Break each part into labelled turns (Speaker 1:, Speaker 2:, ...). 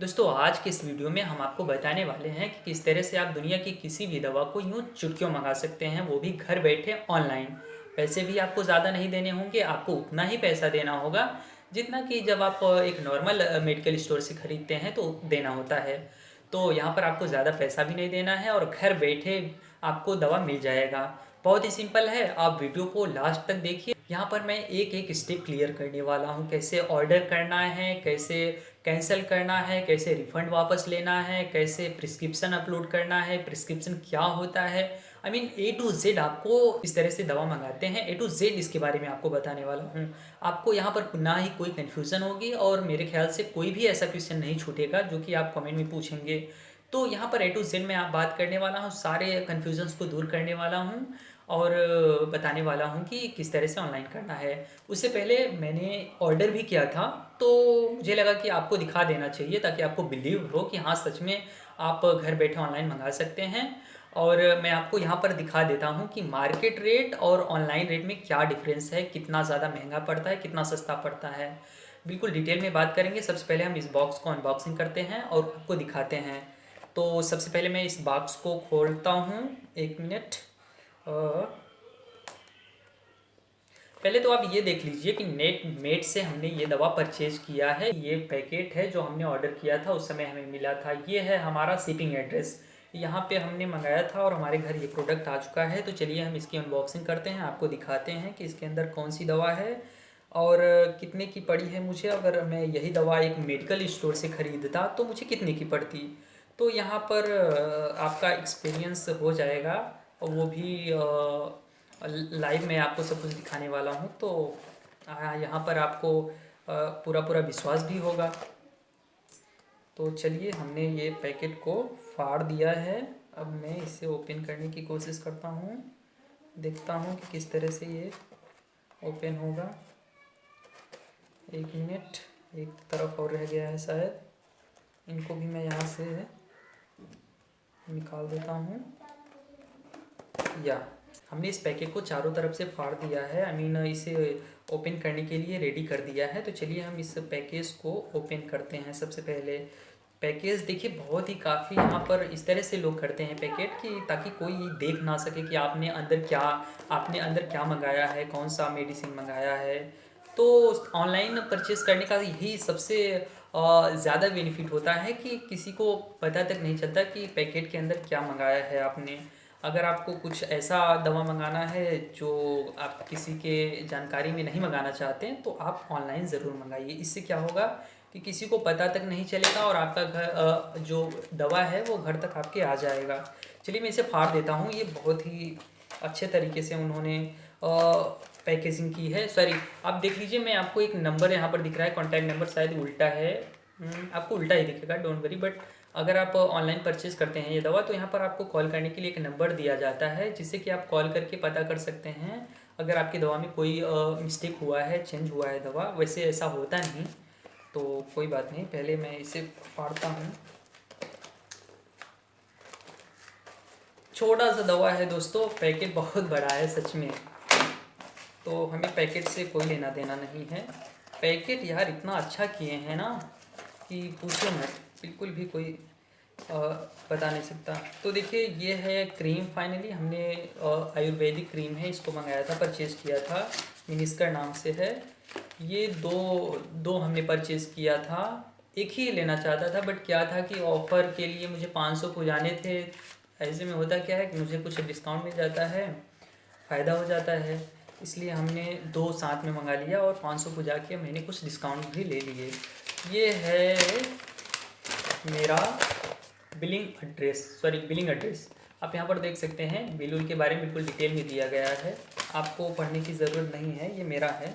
Speaker 1: दोस्तों आज के इस वीडियो में हम आपको बताने वाले हैं कि किस तरह से आप दुनिया की किसी भी दवा को यूं चुटकियों मंगा सकते हैं, वो भी घर बैठे ऑनलाइन। पैसे भी आपको ज़्यादा नहीं देने होंगे, आपको उतना ही पैसा देना होगा जितना कि जब आप एक नॉर्मल मेडिकल स्टोर से ख़रीदते हैं तो देना होता है। तो यहाँ पर आपको ज़्यादा पैसा भी नहीं देना है और घर बैठे आपको दवा मिल जाएगा। बहुत ही सिंपल है, आप वीडियो को लास्ट तक देखिए। यहाँ पर मैं एक एक स्टेप क्लियर करने वाला हूँ, कैसे ऑर्डर करना है, कैसे कैंसिल करना है, कैसे रिफ़ंड वापस लेना है, कैसे प्रिस्क्रिप्शन अपलोड करना है, प्रिस्क्रिप्शन क्या होता है। ए टू जेड आपको इस तरह से दवा मंगाते हैं, ए टू जेड इसके बारे में आपको बताने वाला हूँ। आपको यहाँ पर ना ही कोई कन्फ्यूज़न होगी और मेरे ख्याल से कोई भी ऐसा क्वेश्चन नहीं छूटेगा जो कि आप कमेंट में पूछेंगे। तो यहाँ पर ए टू जेड में आप बात करने वाला हूँ, सारे कन्फ्यूजन्स को दूर करने वाला हूँ और बताने वाला हूँ कि किस तरह से ऑनलाइन करना है। उससे पहले मैंने ऑर्डर भी किया था, तो मुझे लगा कि आपको दिखा देना चाहिए ताकि आपको बिलीव हो कि हाँ सच में आप घर बैठे ऑनलाइन मंगा सकते हैं। और मैं आपको यहाँ पर दिखा देता हूँ कि मार्केट रेट और ऑनलाइन रेट में क्या डिफरेंस है, कितना ज़्यादा महंगा पड़ता है, कितना सस्ता पड़ता है। बिल्कुल डिटेल में बात करेंगे। सबसे पहले हम इस बॉक्स को अनबॉक्सिंग करते हैं और आपको दिखाते हैं। तो सबसे पहले मैं इस बॉक्स को खोलता हूँ, एक मिनट। पहले तो आप ये देख लीजिए कि नेट मेट से हमने ये दवा परचेज किया है। ये पैकेट है जो हमने ऑर्डर किया था, उस समय हमें मिला था। ये है हमारा शिपिंग एड्रेस, यहाँ पे हमने मंगाया था और हमारे घर ये प्रोडक्ट आ चुका है। तो चलिए हम इसकी अनबॉक्सिंग करते हैं, आपको दिखाते हैं कि इसके अंदर कौन सी दवा है और कितने की पड़ी है मुझे। अगर मैं यही दवा एक मेडिकल स्टोर से ख़रीदता तो मुझे कितने की पड़ती। तो यहाँ पर आपका एक्सपीरियंस हो जाएगा और वो भी लाइव में आपको सब कुछ दिखाने वाला हूँ। तो यहाँ पर आपको पूरा पूरा विश्वास भी होगा। तो चलिए, हमने ये पैकेट को फाड़ दिया है। अब मैं इसे ओपन करने की कोशिश करता हूँ, देखता हूँ कि किस तरह से ये ओपन होगा। एक मिनट, एक तरफ और रह गया है शायद, इनको भी मैं यहाँ से निकाल देता हूँ। या हमने इस पैकेट को चारों तरफ से फाड़ दिया है, इसे ओपन करने के लिए रेडी कर दिया है। तो चलिए हम इस पैकेज को ओपन करते हैं। सबसे पहले पैकेज देखिए, बहुत ही काफ़ी यहाँ पर इस तरह से लोग करते हैं पैकेट कि ताकि कोई देख ना सके कि आपने अंदर क्या मंगाया है, कौन सा मेडिसिन मंगाया है। तो ऑनलाइन परचेस करने का यही सबसे ज़्यादा बेनिफिट होता है कि किसी को पता तक नहीं चलता कि पैकेट के अंदर क्या मंगाया है आपने। अगर आपको कुछ ऐसा दवा मंगाना है जो आप किसी के जानकारी में नहीं मंगाना चाहते हैं तो आप ऑनलाइन ज़रूर मंगाइए। इससे क्या होगा कि किसी को पता तक नहीं चलेगा और आपका घर जो दवा है वो घर तक आपके आ जाएगा। चलिए मैं इसे फाड़ देता हूँ। ये बहुत ही अच्छे तरीके से उन्होंने पैकेजिंग की है। सॉरी, आप देख लीजिए, मैं आपको एक नंबर यहाँ पर दिख रहा है, कॉन्टैक्ट नंबर शायद उल्टा है। आपको उल्टा ही दिखेगा, डोंट वरी। बट अगर आप ऑनलाइन परचेज़ करते हैं ये दवा तो यहाँ पर आपको कॉल करने के लिए एक नंबर दिया जाता है, जिससे कि आप कॉल करके पता कर सकते हैं अगर आपकी दवा में कोई मिस्टेक हुआ है, चेंज हुआ है दवा। वैसे ऐसा होता नहीं, तो कोई बात नहीं। पहले मैं इसे फाड़ता हूँ। छोटा सा दवा है दोस्तों, पैकेट बहुत बड़ा है सच में। तो हमें पैकेट से कोई लेना देना नहीं है। पैकेट यार इतना अच्छा किए हैं ना कि पूछो मत, बिल्कुल भी कोई बता नहीं सकता। तो देखिए, ये है क्रीम। फाइनली हमने आयुर्वेदिक क्रीम है, इसको मंगाया था, परचेज़ किया था, मिनिस्कर नाम से है। ये दो हमने परचेज़ किया था। एक ही लेना चाहता था बट क्या था कि ऑफ़र के लिए मुझे 500 को जाने थे। ऐसे में होता क्या है कि मुझे कुछ डिस्काउंट मिल जाता है, फ़ायदा हो जाता है, इसलिए हमने दो साथ में मंगा लिया और 500 को जाके मैंने कुछ डिस्काउंट भी ले लिए। ये है मेरा बिलिंग एड्रेस। आप यहाँ पर देख सकते हैं, बिल के बारे में बिल्कुल डिटेल में दिया गया है, आपको पढ़ने की ज़रूरत नहीं है, ये मेरा है।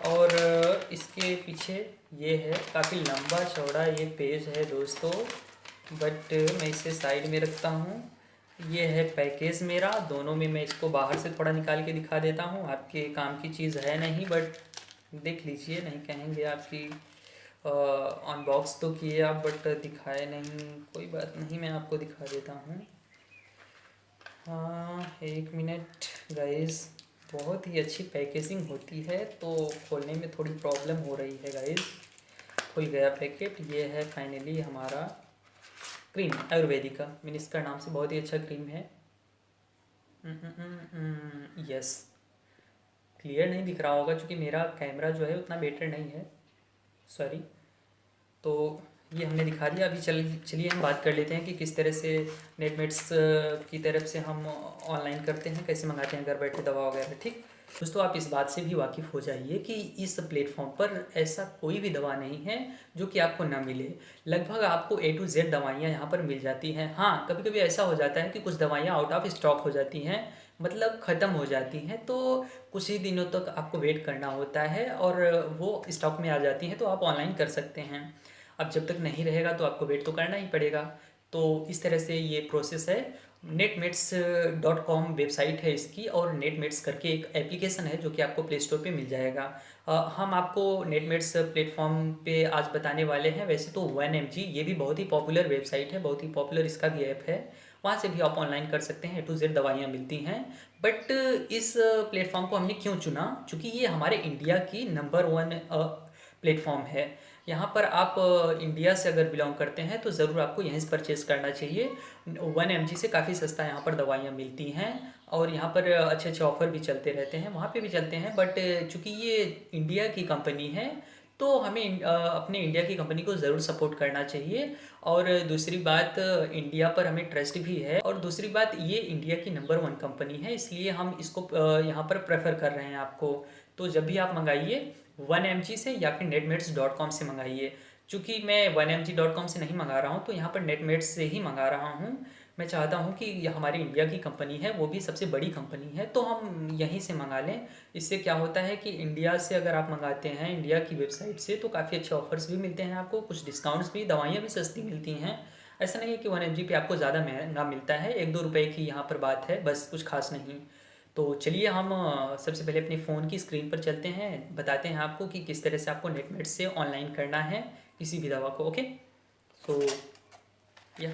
Speaker 1: और इसके पीछे ये है, काफ़ी लंबा चौड़ा ये पेज है दोस्तों, बट मैं इसे साइड में रखता हूँ। ये है पैकेज मेरा, दोनों में मैं इसको बाहर से थोड़ा निकाल के दिखा देता हूँ। आपके काम की चीज़ है नहीं, बट देख लीजिए, नहीं कहेंगे आपकी अनबॉक्स तो किए आप बट दिखाए नहीं। कोई बात नहीं, मैं आपको दिखा देता हूँ। हाँ, एक मिनट गाइस, बहुत ही अच्छी पैकेजिंग होती है तो खोलने में थोड़ी प्रॉब्लम हो रही है गाइस। खुल गया पैकेट। ये है फाइनली हमारा क्रीम आयुर्वेदिक का, मैंने इसका नाम से बहुत ही अच्छा क्रीम है। यस, क्लियर नहीं दिख रहा होगा क्योंकि मेरा कैमरा जो है उतना बेटर नहीं है, सॉरी। तो ये हमने दिखा दिया। अभी चलिए हम बात कर लेते हैं कि किस तरह से नेटमेट्स की तरफ से हम ऑनलाइन करते हैं, कैसे मंगाते हैं घर बैठे दवा वगैरह। ठीक दोस्तों, आप इस बात से भी वाकिफ़ हो जाइए कि इस प्लेटफॉर्म पर ऐसा कोई भी दवा नहीं है जो कि आपको ना मिले। लगभग आपको A to Z दवाइयाँ यहाँ पर मिल जाती हैं। हाँ, कभी कभी ऐसा हो जाता है कि कुछ दवाइयाँ आउट ऑफ स्टॉक हो जाती हैं, मतलब ख़त्म हो जाती हैं, तो कुछ ही दिनों तक आपको वेट करना होता है और वो स्टॉक में आ जाती हैं, तो आप ऑनलाइन कर सकते हैं। अब जब तक नहीं रहेगा तो आपको वेट तो करना ही पड़ेगा। तो इस तरह से ये प्रोसेस है। netmates.com वेबसाइट है इसकी, और नेटमेट्स करके एक एप्लीकेशन है जो कि आपको प्ले स्टोर पे मिल जाएगा। हम आपको नेटमेट्स प्लेटफॉर्म पे आज बताने वाले हैं। वैसे तो 1mg ये भी बहुत ही पॉपुलर वेबसाइट है, बहुत ही पॉपुलर इसका भी ऐप है, वहाँ से भी आप ऑनलाइन कर सकते हैं। A to Z दवाइयाँ मिलती हैं। बट इस प्लेटफॉर्म को हमने क्यों चुना, क्योंकि ये हमारे इंडिया की नंबर 1 प्लेटफॉर्म है। यहाँ पर आप इंडिया से अगर बिलोंग करते हैं तो ज़रूर आपको यहीं से परचेज़ करना चाहिए। 1mg से काफ़ी सस्ता यहाँ पर दवाइयाँ मिलती हैं, और यहाँ पर अच्छे अच्छे ऑफ़र भी चलते रहते हैं, वहाँ पे भी चलते हैं। बट चूँकि ये इंडिया की कंपनी है तो हमें अपने इंडिया की कंपनी को ज़रूर सपोर्ट करना चाहिए। और दूसरी बात, इंडिया पर हमें ट्रस्ट भी है, और दूसरी बात ये इंडिया की नंबर 1 कंपनी है, इसलिए हम इसको यहाँ पर प्रेफर कर रहे हैं आपको। तो जब भी आप मंगाइए 1mg से या फिर netmates.com से मंगाइए। चूँकि मैं 1mg.com से नहीं मंगा रहा हूँ, तो यहाँ पर नेटमेट्स से ही मंगा रहा हूँ। मैं चाहता हूँ कि ये हमारी इंडिया की कंपनी है, वो भी सबसे बड़ी कंपनी है, तो हम यहीं से मंगा लें। इससे क्या होता है कि इंडिया से अगर आप मंगाते हैं इंडिया की वेबसाइट से, तो काफ़ी अच्छे ऑफर्स भी मिलते हैं आपको, कुछ डिस्काउंट्स भी, दवाइयाँ भी सस्ती मिलती हैं। ऐसा नहीं है कि 1mg पे आपको ज़्यादा महंगा मिलता है, 1-2 रुपये की यहाँ पर बात है, बस, कुछ खास नहीं। तो चलिए हम सबसे पहले अपने फ़ोन की स्क्रीन पर चलते हैं, बताते हैं आपको कि किस तरह से आपको नेटमेट से ऑनलाइन करना है किसी भी दवा को। ओके, सो या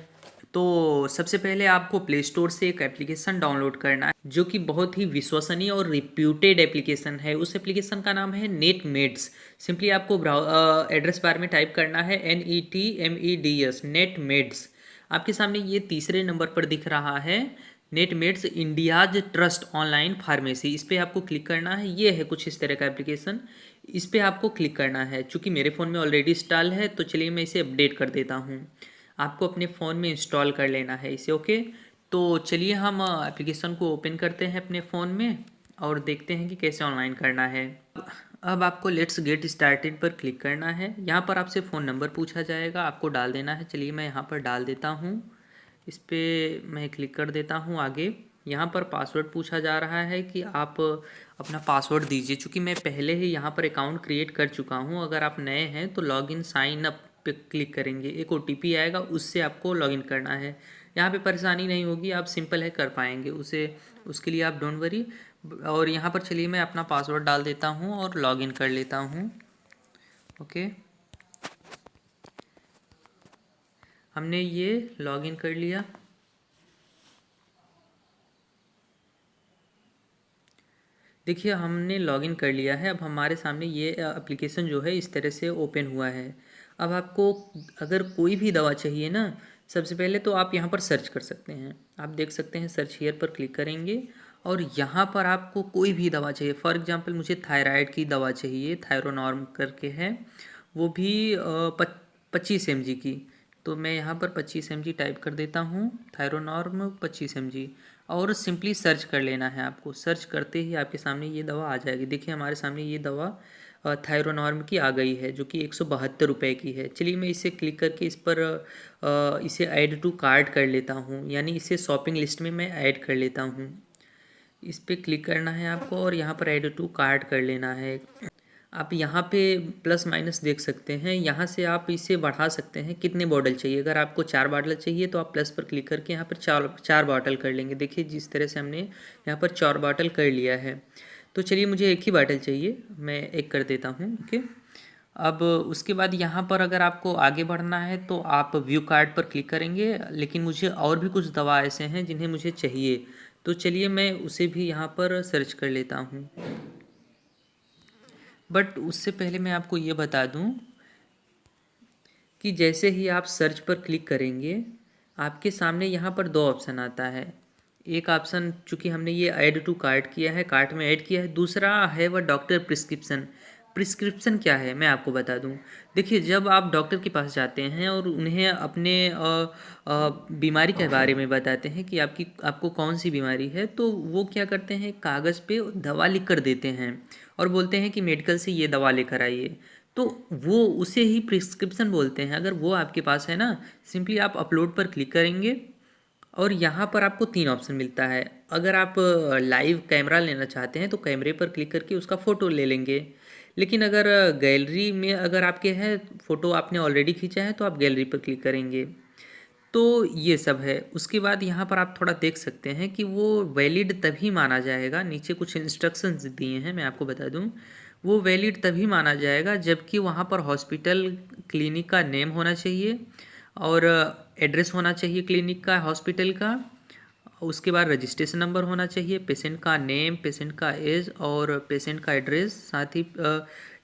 Speaker 1: तो सबसे पहले आपको प्ले स्टोर से एक एप्लीकेशन डाउनलोड करना है जो कि बहुत ही विश्वसनीय और रिप्यूटेड एप्लीकेशन है। उस एप्लीकेशन का नाम है नेटमेट्स। सिंपली आपको एड्रेस बार में टाइप करना है NETMEDS, नेटमेट्स। आपके सामने ये तीसरे नंबर पर दिख रहा है, Netmeds India's trust online pharmacy. इस पर आपको क्लिक करना है। ये है कुछ इस तरह का एप्लीकेशन, इस पर आपको क्लिक करना है। चूँकि मेरे फ़ोन में ऑलरेडी इंस्टॉल है तो चलिए मैं इसे अपडेट कर देता हूँ। आपको अपने फ़ोन में इंस्टॉल कर लेना है इसे। ओके, तो चलिए हम एप्लीकेशन को ओपन करते हैं अपने फ़ोन में और देखते हैं कि कैसे ऑनलाइन करना है। अब आपको लेट्स गेट स्टार्टेड पर क्लिक करना है। यहाँ पर आपसे फ़ोन नंबर पूछा जाएगा, आपको डाल देना है। चलिए मैं यहाँ पर डाल देता हूँ, इस पर मैं क्लिक कर देता हूँ आगे। यहाँ पर पासवर्ड पूछा जा रहा है कि आप अपना पासवर्ड दीजिए। चूँकि मैं पहले ही यहाँ पर अकाउंट क्रिएट कर चुका हूँ, अगर आप नए हैं तो लॉगिन साइन अप पे क्लिक करेंगे, एक OTP आएगा, उससे आपको लॉगिन करना है। यहाँ पे परेशानी नहीं होगी, आप सिंपल है कर पाएंगे उसे, उसके लिए आप डोंट वरी। और यहाँ पर चलिए मैं अपना पासवर्ड डाल देता हूँ और लॉगिन कर लेता हूँ। ओके, हमने ये लॉगिन कर लिया। देखिए हमने लॉगिन कर लिया है। अब हमारे सामने ये एप्लीकेशन जो है इस तरह से ओपन हुआ है। अब आपको अगर कोई भी दवा चाहिए ना, सबसे पहले तो आप यहाँ पर सर्च कर सकते हैं। आप देख सकते हैं, सर्च हियर पर क्लिक करेंगे और यहाँ पर आपको कोई भी दवा चाहिए। फॉर एग्जांपल मुझे थायराइड की दवा चाहिए, थायरोनॉर्म करके है, वो भी 25 mg की। तो मैं यहाँ पर 25 mg टाइप कर देता हूँ, थायरोनॉर्म 25 mg, और सिंपली सर्च कर लेना है आपको। सर्च करते ही आपके सामने ये दवा आ जाएगी। देखिए हमारे सामने ये दवा थायरोनॉर्म की आ गई है जो कि 172 रुपये की है। चलिए मैं इसे क्लिक करके इस पर इसे ऐड टू कार्ट कर लेता हूँ, यानी इसे शॉपिंग लिस्ट में मैं ऐड कर लेता हूँ। इस पर क्लिक करना है आपको और यहाँ पर ऐड टू कार्ट कर लेना है। आप यहाँ पे प्लस माइनस देख सकते हैं, यहाँ से आप इसे बढ़ा सकते हैं कितने बॉटल चाहिए। अगर आपको 4 बॉटल चाहिए तो आप प्लस पर क्लिक करके यहाँ पर चार बॉटल कर लेंगे। देखिए जिस तरह से हमने यहाँ पर 4 बॉटल कर लिया है। तो चलिए मुझे एक ही बॉटल चाहिए, मैं एक कर देता हूँ। ओके, अब उसके बाद यहाँ पर अगर आपको आगे बढ़ना है तो आप व्यू कार्ड पर क्लिक करेंगे, लेकिन मुझे और भी कुछ दवा ऐसे हैं जिन्हें मुझे चाहिए, तो चलिए मैं उसे भी यहाँ पर सर्च कर लेता हूँ। बट उससे पहले मैं आपको ये बता दूं कि जैसे ही आप सर्च पर क्लिक करेंगे, आपके सामने यहाँ पर दो ऑप्शन आता है। एक ऑप्शन चूँकि हमने ये ऐड टू कार्ट किया है, कार्ट में ऐड किया है, दूसरा है वह डॉक्टर प्रिस्क्रिप्शन। प्रिस्क्रिप्शन क्या है मैं आपको बता दूं। देखिए, जब आप डॉक्टर के पास जाते हैं और उन्हें अपने बीमारी के बारे में बताते हैं कि आपको कौन सी बीमारी है, तो वो क्या करते हैं, कागज़ पे दवा लिख कर देते हैं और बोलते हैं कि मेडिकल से ये दवा लेकर आइए। तो वो उसे ही प्रिस्क्रिप्शन बोलते हैं। अगर वो आपके पास है ना, सिंपली आप अपलोड पर क्लिक करेंगे और यहाँ पर आपको 3 ऑप्शन मिलता है। अगर आप लाइव कैमरा लेना चाहते हैं तो कैमरे पर क्लिक करके उसका फ़ोटो ले लेंगे। लेकिन अगर गैलरी में अगर आपके है फ़ोटो, आपने ऑलरेडी खींचा है, तो आप गैलरी पर क्लिक करेंगे। तो ये सब है। उसके बाद यहाँ पर आप थोड़ा देख सकते हैं कि वो वैलिड तभी माना जाएगा। नीचे कुछ इंस्ट्रक्शंस दिए हैं, मैं आपको बता दूँ। वो वैलिड तभी माना जाएगा जबकि वहाँ पर हॉस्पिटल क्लिनिक का नेम होना चाहिए और एड्रेस होना चाहिए क्लिनिक का, हॉस्पिटल का। उसके बाद रजिस्ट्रेशन नंबर होना चाहिए, पेशेंट का नेम, पेशेंट का एज और पेशेंट का एड्रेस, साथ ही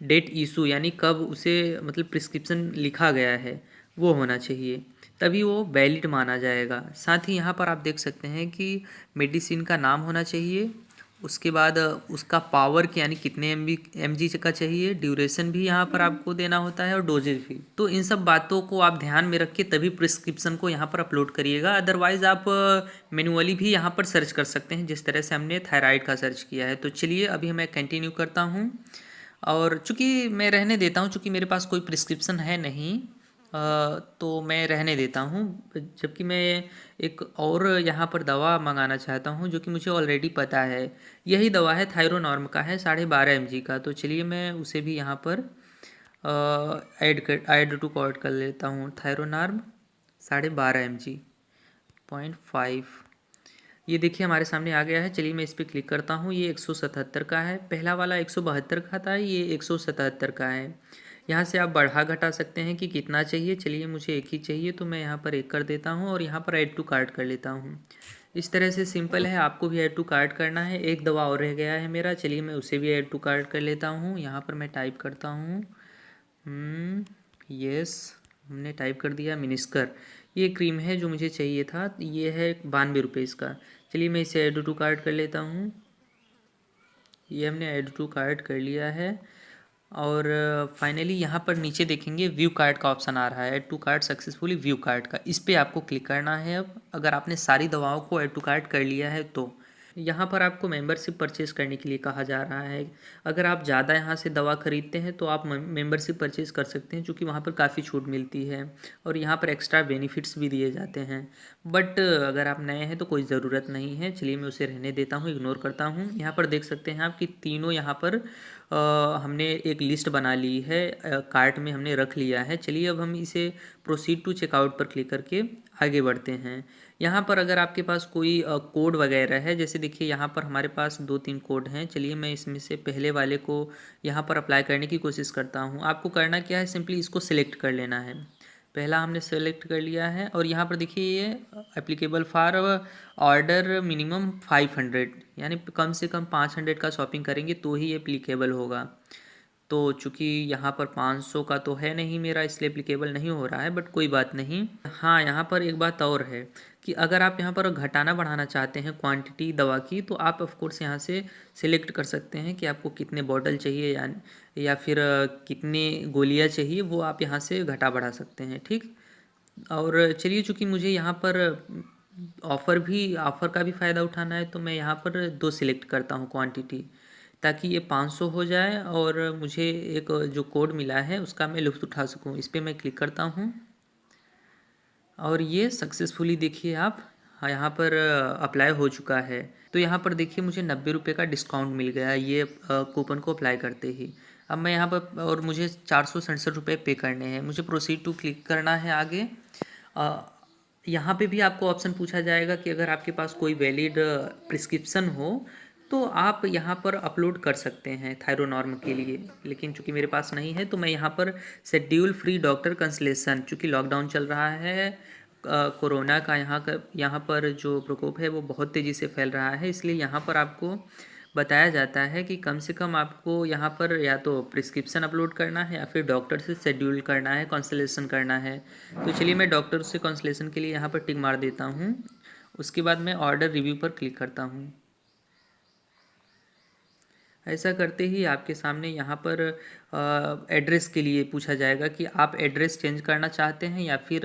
Speaker 1: डेट इशू यानी कब उसे मतलब प्रिस्क्रिप्शन लिखा गया है वो होना चाहिए, तभी वो वैलिड माना जाएगा। साथ ही यहाँ पर आप देख सकते हैं कि मेडिसिन का नाम होना चाहिए। उसके बाद उसका पावर कि यानी कितने एम जी का चाहिए, ड्यूरेशन भी यहाँ पर आपको देना होता है और डोजेज भी। तो इन सब बातों को आप ध्यान में रख के तभी प्रिस्क्रिप्शन को यहाँ पर अपलोड करिएगा। अदरवाइज़ आप मैनुअली भी यहाँ पर सर्च कर सकते हैं, जिस तरह से हमने थायराइड का सर्च किया है। तो चलिए अभी मैं कंटिन्यू करता हूँ और चूँकि मैं रहने देता हूँ, चूँकि मेरे पास कोई प्रिस्क्रिप्शन है नहीं, तो मैं रहने देता हूँ। जबकि मैं एक और यहाँ पर दवा मंगाना चाहता हूँ जो कि मुझे ऑलरेडी पता है। यही दवा है, थायरोनॉर्म का है, 12.5 mg का। तो चलिए मैं उसे भी यहाँ पर ऐड टू कार्ट कर लेता हूँ। थायरोनॉर्म 12.5 mg 0.5। ये देखिए हमारे सामने आ गया है। चलिए मैं इस पर क्लिक करता हूँ। ये 177 का है, पहला वाला 172 का था, ये 177 का है। यहाँ से आप बढ़ा घटा सकते हैं कि कितना चाहिए। चलिए मुझे एक ही चाहिए तो मैं यहाँ पर एक कर देता हूँ और यहाँ पर ऐड टू कार्ट कर लेता हूँ। इस तरह से सिंपल है, आपको भी ऐड टू कार्ट करना है। एक दवा और रह गया है मेरा, चलिए मैं उसे भी ऐड टू कार्ट कर लेता हूँ। यहाँ पर मैं टाइप करता हूँ यस, हमने टाइप कर दिया। मिनिस्कर, ये क्रीम है जो मुझे चाहिए था, ये है 92 रुपये इसका। चलिए मैं इसे ऐड टू कार्ट कर लेता हूँ। ये हमने ऐड टू कार्ट कर लिया है और फाइनली यहाँ पर नीचे देखेंगे व्यू कार्ट का ऑप्शन आ रहा है, add to cart successfully view cart का। इस पर आपको क्लिक करना है। अब अगर आपने सारी दवाओं को ऐड टू कार्ट कर लिया है तो यहाँ पर आपको मेंबरशिप परचेज करने के लिए कहा जा रहा है। अगर आप ज़्यादा यहाँ से दवा ख़रीदते हैं तो आप मेंबरशिप परचेज कर सकते हैं, क्योंकि वहाँ पर काफ़ी छूट मिलती है और यहाँ पर एक्स्ट्रा बेनिफिट्स भी दिए जाते हैं। बट अगर आप नए हैं तो कोई ज़रूरत नहीं है। चलिए मैं उसे रहने देता हूँ, इग्नोर करता हूँ। यहाँ पर देख सकते हैं आप कि तीनों यहाँ पर हमने एक लिस्ट बना ली है, कार्ट में हमने रख लिया है। चलिए अब हम इसे प्रोसीड टू चेकआउट पर क्लिक करके आगे बढ़ते हैं। यहाँ पर अगर आपके पास कोई कोड वगैरह है, जैसे देखिए यहाँ पर हमारे पास 2-3 कोड हैं। चलिए मैं इसमें से पहले वाले को यहाँ पर अप्लाई करने की कोशिश करता हूँ। आपको करना क्या है, सिंपली इसको सिलेक्ट कर लेना है। पहला हमने सेलेक्ट कर लिया है और यहाँ पर देखिए ये एप्लीकेबल फॉर ऑर्डर मिनिमम 500, यानी कम से कम 500 का शॉपिंग करेंगे तो ही एप्लीकेबल होगा। तो चूँकि यहाँ पर 500 का तो है नहीं मेरा, इसलिए एप्लीकेबल नहीं हो रहा है, बट कोई बात नहीं। हाँ, यहाँ पर एक बात और है कि अगर आप यहाँ पर घटाना बढ़ाना चाहते हैं क्वांटिटी दवा की, तो आप ऑफ कोर्स यहाँ से सिलेक्ट कर सकते हैं कि आपको कितने बॉटल चाहिए या फिर कितनी गोलियाँ चाहिए, वो आप यहाँ से घटा बढ़ा सकते हैं, ठीक। और चलिए चूँकि मुझे यहाँ पर ऑफ़र का भी फ़ायदा उठाना है, तो मैं यहाँ पर 2 सिलेक्ट करता हूँ क्वांटिटी, ताकि ये 500 हो जाए और मुझे एक जो कोड मिला है उसका मैं लुत्फ़ उठा सकूँ। इस पर मैं क्लिक करता हूँ और ये सक्सेसफुली देखिए आप, हाँ, यहाँ पर अप्लाई हो चुका है। तो यहाँ पर देखिए मुझे 90 रुपये का डिस्काउंट मिल गया ये कूपन को अप्लाई करते ही। अब मैं यहाँ पर, और मुझे 467 रुपये पे करने हैं। मुझे प्रोसीड टू क्लिक करना है आगे। यहाँ पे भी आपको ऑप्शन पूछा जाएगा कि अगर आपके पास कोई वैलिड प्रिस्क्रिप्शन हो तो आप यहाँ पर अपलोड कर सकते हैं थायरोनॉर्म के लिए, लेकिन चूंकि मेरे पास नहीं है तो मैं यहाँ पर शेड्यूल फ्री डॉक्टर कंसल्टेशन, चूँकि लॉकडाउन चल रहा है, कोरोना का यहाँ पर जो प्रकोप है वो बहुत तेज़ी से फैल रहा है, इसलिए यहाँ पर आपको बताया जाता है कि कम से कम आपको यहाँ पर या तो प्रिस्क्रिप्शन अपलोड करना है या फिर डॉक्टर से शेड्यूल करना है, कंसल्टेशन करना है। तो चलिए मैं डॉक्टर से कंसल्टेशन के लिए यहाँ पर टिक मार देता हूँ। उसके बाद मैं ऑर्डर रिव्यू पर क्लिक करता हूँ। ऐसा करते ही आपके सामने यहाँ पर एड्रेस के लिए पूछा जाएगा कि आप एड्रेस चेंज करना चाहते हैं या फिर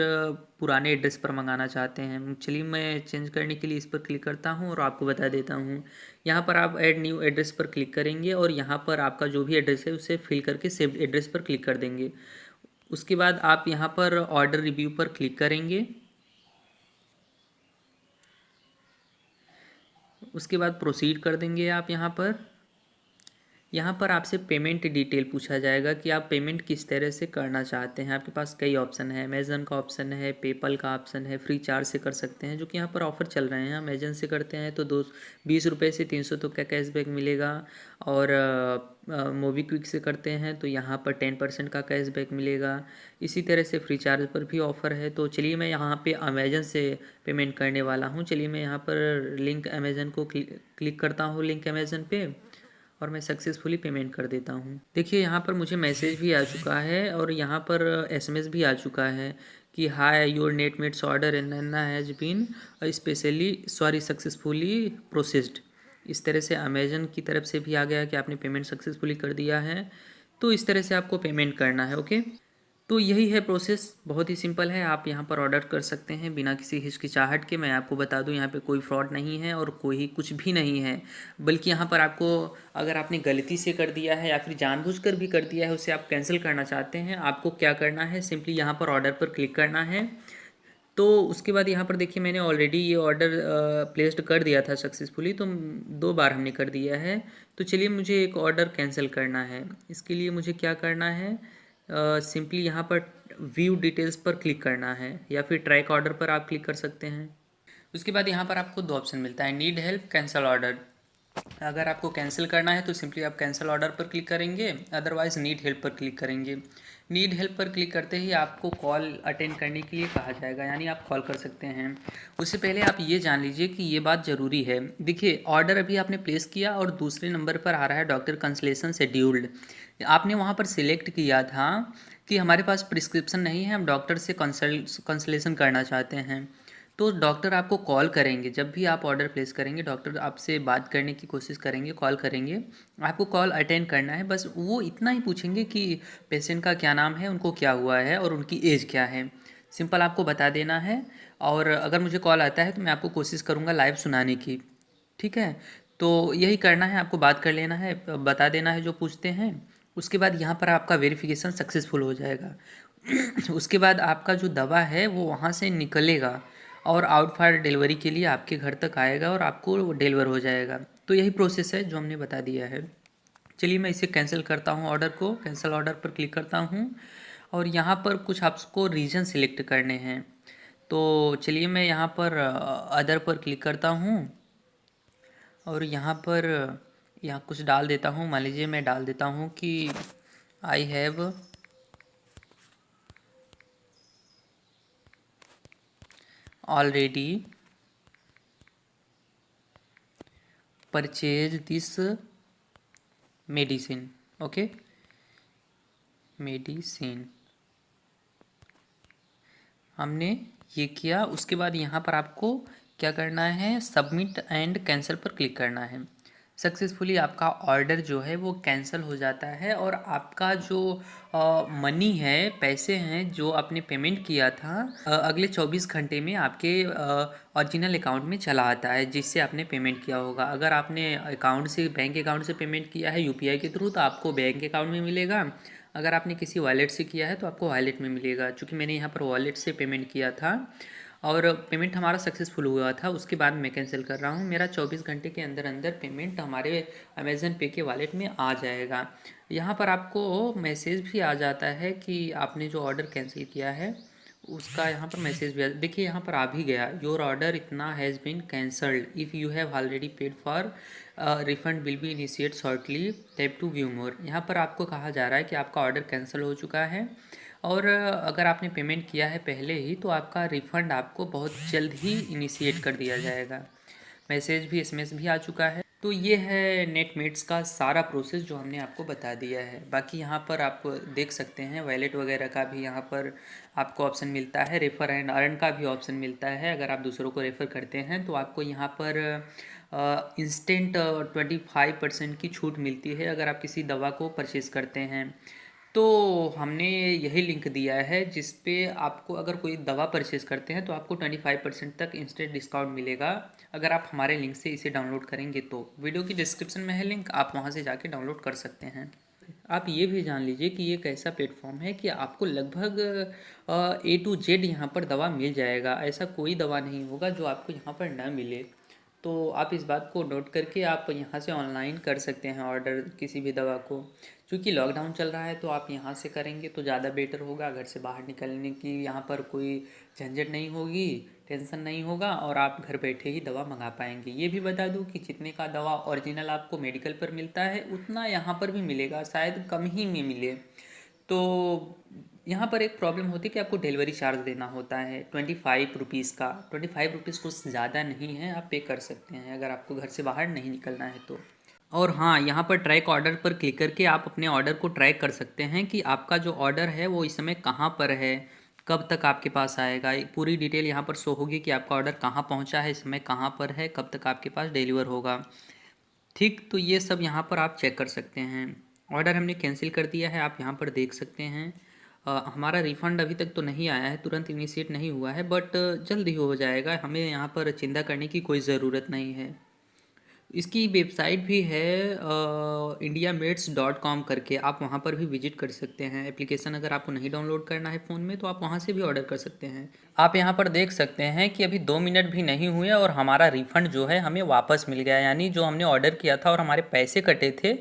Speaker 1: पुराने एड्रेस पर मंगाना चाहते हैं। चलिए मैं चेंज करने के लिए इस पर क्लिक करता हूँ और आपको बता देता हूँ। यहाँ पर आप ऐड न्यू एड्रेस पर क्लिक करेंगे और यहाँ पर आपका जो भी एड्रेस है उसे फिल करके सेव्ड एड्रेस पर क्लिक कर देंगे। उसके बाद आप यहाँ पर ऑर्डर रिव्यू पर क्लिक करेंगे। उसके बाद प्रोसीड कर देंगे आप यहाँ पर आपसे पेमेंट डिटेल पूछा जाएगा कि आप पेमेंट किस तरह से करना चाहते हैं। आपके पास कई ऑप्शन है, अमेज़न का ऑप्शन है, पेपल का ऑप्शन है, फ्री चार्ज से कर सकते हैं, जो कि यहाँ पर ऑफ़र चल रहे हैं। अमेज़न से करते हैं तो 20 रुपये से 300 तक का कैशबैक मिलेगा और मोबीक्विक से करते हैं तो यहाँ पर 10% का कैशबैक मिलेगा। इसी तरह से फ्री चार्ज पर भी ऑफ़र है। तो चलिए मैं यहाँ पे अमेज़न से पेमेंट करने वाला हूँ। चलिए मैं यहाँ पर लिंक अमेज़न को क्लिक करता हूँ, लिंक अमेज़न पे, और मैं सक्सेसफुली पेमेंट कर देता हूँ। देखिए यहाँ पर मुझे मैसेज भी आ चुका है और यहाँ पर एसएमएस भी आ चुका है कि हाय योर नेटमेट्स ऑर्डर एनना has been specially sorry successfully processed. इस तरह से अमेजन की तरफ से भी आ गया कि आपने पेमेंट सक्सेसफुली कर दिया है। तो इस तरह से आपको पेमेंट करना है। ओके, तो यही है प्रोसेस, बहुत ही सिंपल है। आप यहाँ पर ऑर्डर कर सकते हैं बिना किसी हिचकिचाहट के। मैं आपको बता दूँ यहाँ पे कोई फ्रॉड नहीं है और कोई कुछ भी नहीं है, बल्कि यहाँ पर आपको अगर आपने गलती से कर दिया है या फिर जानबूझकर भी कर दिया है, उसे आप कैंसिल करना चाहते हैं, आपको क्या करना है, सिंपली यहाँ पर ऑर्डर पर क्लिक करना है। तो उसके बाद यहाँ पर देखिए मैंने ऑलरेडी ये ऑर्डर प्लेस्ड कर दिया था सक्सेसफुली, तो 2 बार हमने कर दिया है। तो चलिए मुझे एक ऑर्डर कैंसिल करना है। इसके लिए मुझे क्या करना है, सिंपली यहाँ पर व्यू डिटेल्स पर क्लिक करना है या फिर ट्रैक ऑर्डर पर आप क्लिक कर सकते हैं। उसके बाद यहाँ पर आपको 2 ऑप्शन मिलता है, नीड हेल्प, कैंसिल ऑर्डर। अगर आपको कैंसिल करना है तो सिंपली आप कैंसिल ऑर्डर पर क्लिक करेंगे, अदरवाइज़ नीड हेल्प पर क्लिक करेंगे। नीड हेल्प पर क्लिक करते ही आपको कॉल अटेंड करने के लिए कहा जाएगा, यानी आप कॉल कर सकते हैं। उससे पहले आप ये जान लीजिए कि ये बात ज़रूरी है। देखिए ऑर्डर अभी आपने प्लेस किया और दूसरे नंबर पर आ रहा है डॉक्टर कंसल्टेशन शेड्यूल्ड। आपने वहाँ पर सिलेक्ट किया था कि हमारे पास प्रिस्क्रिप्शन नहीं है, हम डॉक्टर से कंसल्टेशन करना चाहते हैं। तो डॉक्टर आपको कॉल करेंगे, जब भी आप ऑर्डर प्लेस करेंगे डॉक्टर आपसे बात करने की कोशिश करेंगे, कॉल करेंगे। आपको कॉल अटेंड करना है, बस वो इतना ही पूछेंगे कि पेशेंट का क्या नाम है, उनको क्या हुआ है और उनकी एज क्या है। सिंपल आपको बता देना है। और अगर मुझे कॉल आता है तो मैं आपको कोशिश करूँगा लाइव सुनाने की, ठीक है। तो यही करना है, आपको बात कर लेना है, बता देना है जो पूछते हैं। उसके बाद यहाँ पर आपका वेरिफिकेशन सक्सेसफुल हो जाएगा। उसके बाद आपका जो दवा है वो वहाँ से निकलेगा और आउट फॉर डिलीवरी के लिए आपके घर तक आएगा और आपको डिलीवर हो जाएगा। तो यही प्रोसेस है जो हमने बता दिया है। चलिए मैं इसे कैंसिल करता हूँ, ऑर्डर को कैंसिल ऑर्डर पर क्लिक करता हूँ और यहाँ पर कुछ आपको रीजन सिलेक्ट करने हैं। तो चलिए मैं यहाँ पर अदर पर क्लिक करता हूँ और यहाँ कुछ डाल देता हूँ। मान लीजिए मैं डाल देता हूँ कि I have already purchase this medicine. Okay, medicine हमने ये किया। उसके बाद यहाँ पर आपको क्या करना है, सबमिट एंड कैंसिल पर क्लिक करना है। सक्सेसफुली आपका ऑर्डर जो है वो कैंसिल हो जाता है और आपका जो मनी है, पैसे हैं जो आपने पेमेंट किया था, अगले 24 घंटे में आपके ओरिजिनल अकाउंट में चला आता है जिससे आपने पेमेंट किया होगा। अगर आपने अकाउंट से, बैंक अकाउंट से पेमेंट किया है यूपीआई के थ्रू, तो आपको बैंक अकाउंट में मिलेगा। अगर आपने किसी वॉलेट से किया है तो आपको वॉलेट में मिलेगा। चूँकि मैंने यहाँ पर वॉलेट से पेमेंट किया था और पेमेंट हमारा सक्सेसफुल हुआ था, उसके बाद मैं कैंसिल कर रहा हूँ। मेरा 24 घंटे के अंदर अंदर पेमेंट हमारे अमेज़न पे के वॉलेट में आ जाएगा। यहाँ पर आपको मैसेज भी आ जाता है कि आपने जो ऑर्डर कैंसिल किया है उसका यहाँ पर मैसेज भी देखिए यहाँ पर आ भी गया, योर ऑर्डर इतना has been cancelled, if you have already paid for refund will be initiate shortly, tap to view more. यहाँ पर आपको कहा जा रहा है कि आपका ऑर्डर कैंसिल हो चुका है और अगर आपने पेमेंट किया है पहले ही तो आपका रिफ़ंड आपको बहुत जल्द ही इनिशिएट कर दिया जाएगा। मैसेज भी, एसएमएस भी आ चुका है। तो ये है नेटमेट्स का सारा प्रोसेस जो हमने आपको बता दिया है। बाकी यहाँ पर आप देख सकते हैं वैलेट वगैरह का भी यहाँ पर आपको ऑप्शन मिलता है, रेफ़र एंड अर्न का भी ऑप्शन मिलता है। अगर आप दूसरों को रेफ़र करते हैं तो आपको यहाँ पर इंस्टेंट 25% की छूट मिलती है अगर आप किसी दवा को परचेज़ करते हैं। तो हमने यही लिंक दिया है जिस पे आपको अगर कोई दवा परचेज़ करते हैं तो आपको 25% तक इंस्टेंट डिस्काउंट मिलेगा अगर आप हमारे लिंक से इसे डाउनलोड करेंगे। तो वीडियो की डिस्क्रिप्शन में है लिंक, आप वहां से जाके डाउनलोड कर सकते हैं। आप ये भी जान लीजिए कि ये एक ऐसा प्लेटफॉर्म है कि आपको लगभग A to Z यहाँ पर दवा मिल जाएगा। ऐसा कोई दवा नहीं होगा जो आपको यहाँ पर ना मिले। तो आप इस बात को नोट करके आप यहाँ से ऑनलाइन कर सकते हैं ऑर्डर किसी भी दवा को। क्योंकि लॉकडाउन चल रहा है तो आप यहाँ से करेंगे तो ज़्यादा बेटर होगा। घर से बाहर निकलने की यहाँ पर कोई झंझट नहीं होगी, टेंशन नहीं होगा और आप घर बैठे ही दवा मंगा पाएंगे। ये भी बता दूँ कि जितने का दवा ओरिजिनल आपको मेडिकल पर मिलता है उतना यहाँ पर भी मिलेगा, शायद कम ही में मिले। तो यहाँ पर एक प्रॉब्लम होती है कि आपको डिलीवरी चार्ज देना होता है 25 रुपीज़ का। 25 रुपीज़ कुछ ज़्यादा नहीं है, आप पे कर सकते हैं अगर आपको घर से बाहर नहीं निकलना है तो। और हाँ, यहाँ पर ट्रैक ऑर्डर पर क्लिक करके आप अपने ऑर्डर को ट्रैक कर सकते हैं कि आपका जो ऑर्डर है वो इस समय कहाँ पर है, कब तक आपके पास आएगा। एक पूरी डिटेल यहाँ पर शो होगी कि आपका ऑर्डर कहाँ पहुँचा है, इस समय कहाँ पर है, कब तक आपके पास डिलीवर होगा। ठीक, तो ये सब यहाँ पर आप चेक कर सकते हैं। ऑर्डर हमने कैंसिल कर दिया है, आप यहाँ पर देख सकते हैं। हमारा रिफ़ंड अभी तक तो नहीं आया है, तुरंत इनिशिएट नहीं हुआ है, बट जल्द ही हो जाएगा। हमें यहाँ पर चिंता करने की कोई ज़रूरत नहीं है। इसकी वेबसाइट भी है indiameds.com करके, आप वहाँ पर भी विजिट कर सकते हैं। एप्लीकेशन अगर आपको नहीं डाउनलोड करना है फ़ोन में तो आप वहाँ से भी ऑर्डर कर सकते हैं। आप यहाँ पर देख सकते हैं कि अभी 2 मिनट भी नहीं हुए और हमारा रिफ़ंड जो है हमें वापस मिल गया। यानी जो हमने ऑर्डर किया था और हमारे पैसे कटे थे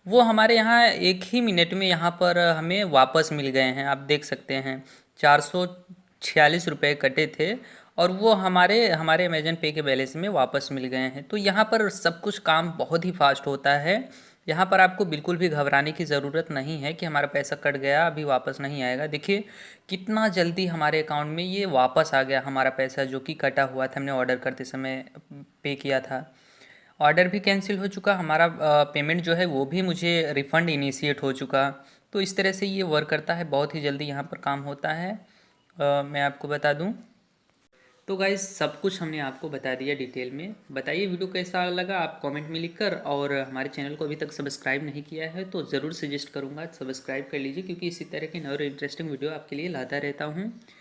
Speaker 1: वो हमारे यहाँ 1 ही मिनट में यहाँ पर हमें वापस मिल गए हैं। आप देख सकते हैं 446 रुपये कटे थे और वो हमारे हमारे अमेजन पे के बैलेंस में वापस मिल गए हैं। तो यहाँ पर सब कुछ काम बहुत ही फास्ट होता है। यहाँ पर आपको बिल्कुल भी घबराने की ज़रूरत नहीं है कि हमारा पैसा कट गया अभी वापस नहीं आएगा। देखिए कितना जल्दी हमारे अकाउंट में ये वापस आ गया हमारा पैसा जो कि कटा हुआ था, हमने ऑर्डर करते समय पे किया था। ऑर्डर भी कैंसिल हो चुका, हमारा पेमेंट जो है वो भी मुझे रिफ़ंड इनिशिएट हो चुका। तो इस तरह से ये वर्क करता है, बहुत ही जल्दी यहाँ पर काम होता है। मैं आपको बता दूँ तो गाइस सब कुछ हमने आपको बता दिया डिटेल में। बताइए वीडियो कैसा लगा आप कमेंट में लिखकर, और हमारे चैनल को अभी तक सब्सक्राइब नहीं किया है तो ज़रूर सजेस्ट करूँगा सब्सक्राइब कर लीजिए, क्योंकि इसी तरह की नई और इंटरेस्टिंग वीडियो आपके लिए लाता रहता हूँ।